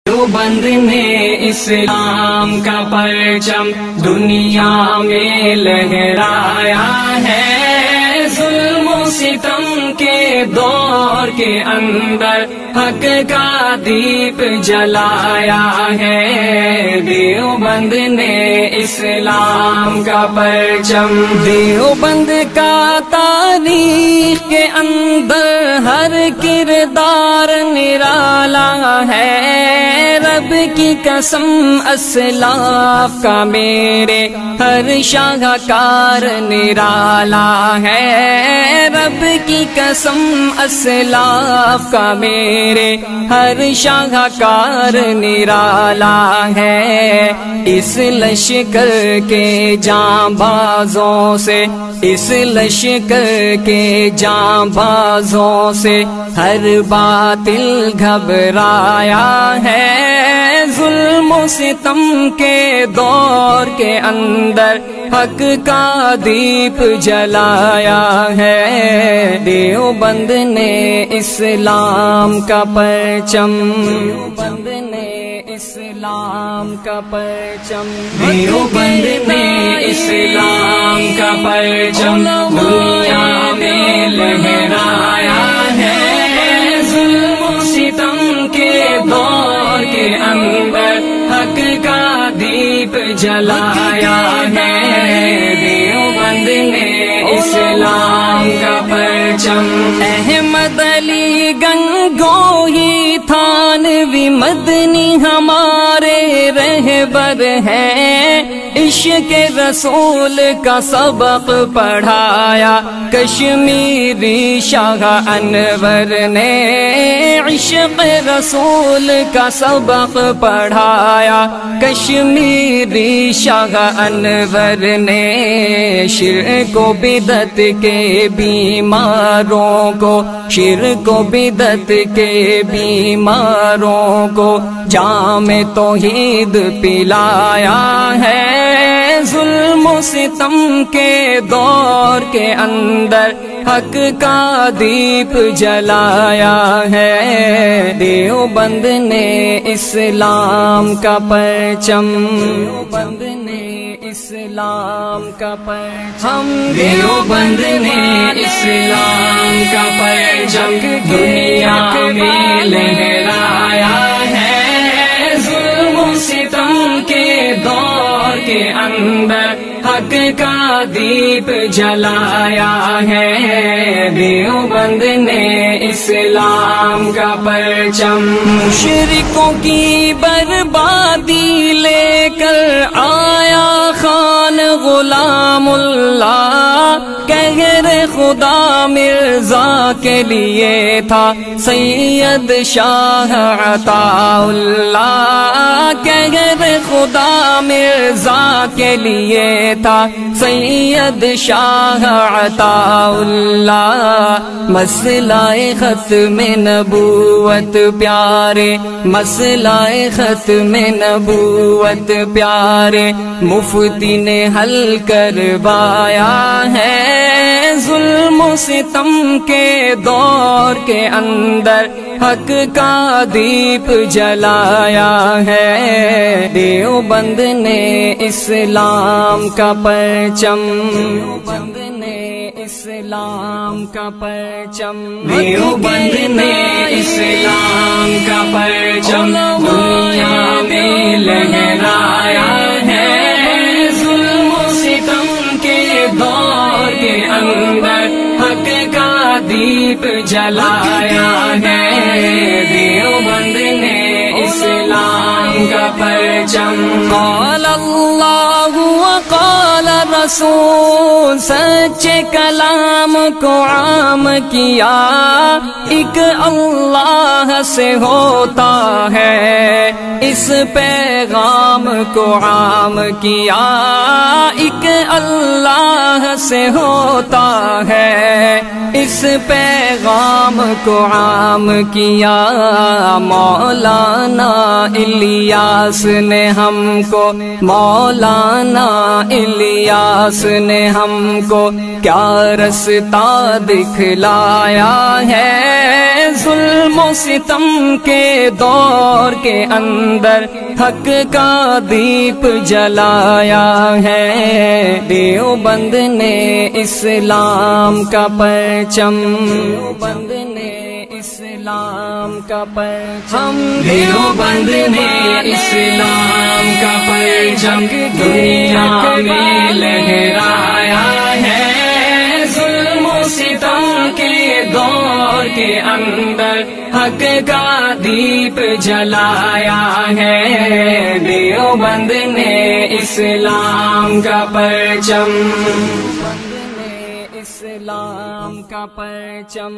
دیوبند نے اسلام کا پرچم دنیا میں لہرایا ہے، ظلم و ستم کے دور کے اندر حق کا دیپ جلایا ہے۔ دیوبند نے اسلام کا پرچم، دیوبند کا تاریخ کے اندر ہر کردار نرالا ہے، رب کی قسم اسلاف کا میرے ہر شاہکار نرالا ہے، رب کی قسم اسلاف کا میرے ہر شاہکار نرالا ہے۔ اس لشکر کے جاں بازوں سے، اس لشکر کے جاں بازوں سے ہر باطل گھبرایا ہے، ظلم و ستم کے دور کے اندر حق کا دیپ جلایا ہے۔ دیوبند نے اسلام کا پرچم، دیوبند نے اسلام کا پرچم، دیوبند نے اسلام کا پرچم دنیا میں لہرایا ہے، ظلم و ستم کے دور کے اندر حق کا دیپ جلایا ہے۔ دیوبند نے اسلام کا پرچم، احمد علی گنگوہی تھانوی مدنی ہمارے رہبر ہیں، عشق رسول کا سبق پڑھایا کشمیری شاہ انور نے، عشق رسول کا سبق پڑھایا کشمیری شاہ انور نے، شرک و بدعت کے بیماروں کو، شرک و بدعت کے بیماروں کو جام توحید پلایا ہے، ظلم و ستم کے دور کے اندر حق کا دیپ جلایا ہے۔ دیوبند نے اسلام کا پرچم، دیوبند نے اسلام کا پرچم، دیوبند نے اسلام کا پرچم دنیا میں لہرایا ہے، ظلم و ستم کے دور کے اندر حق کا دیپ جلایا ہے۔ دیوبند نے اسلام کا پرچم، مشرکوں کی بربادی لے کر آیا خان غلام اللہ، قہر خدا مرزا کے لیے تھا سید شاہ عطا اللہ، قہر خدا مرزا کے لیے تھا سید شاہ عطا اللہ، مسئلہ ختم نبوت پیارے، مسئلہ ختم نبوت پیارے مفتی نے حل کروایا ہے، ظلم و ستم کے دور کے اندر حق کا دیپ جلایا ہے۔ دیوبند نے اسلام کا پرچم، دیوبند نے اسلام کا پرچم، دیوبند نے اسلام کا پرچم دنیا میں لہرایا ہے، ظلم و ستم کے دور کے اندر حق کا دیپ جلایا ہے۔ دیوبند نے اسلام کا پرچم، قال اللہ وقال رسول، سچے کلام کو عام کیا، ایک اللہ سے ہوتا ہے، اس پیغام کو عام کیا، ایک اللہ سے ہوتا ہے، اس پیغام کو عام کیا، مولانا الیاس نے ہم کو، مولانا الیاس نے ہم کو کیا رستہ دکھلایا ہے، ظلم و ستم کے دور کے اندر حق کا دیپ جلایا ہے، دیوبند نے اسلام کا پرچم، دیوبند نے اسلام کا پرچم، دیوبند نے اسلام کا پرچم دنیا میں لہرایا ہے، ظلم و ستم کے دور کے اندر حق کا دیپ جلایا ہے، دیوبند نے اسلام کا پرچم، اسلام کا پرچم۔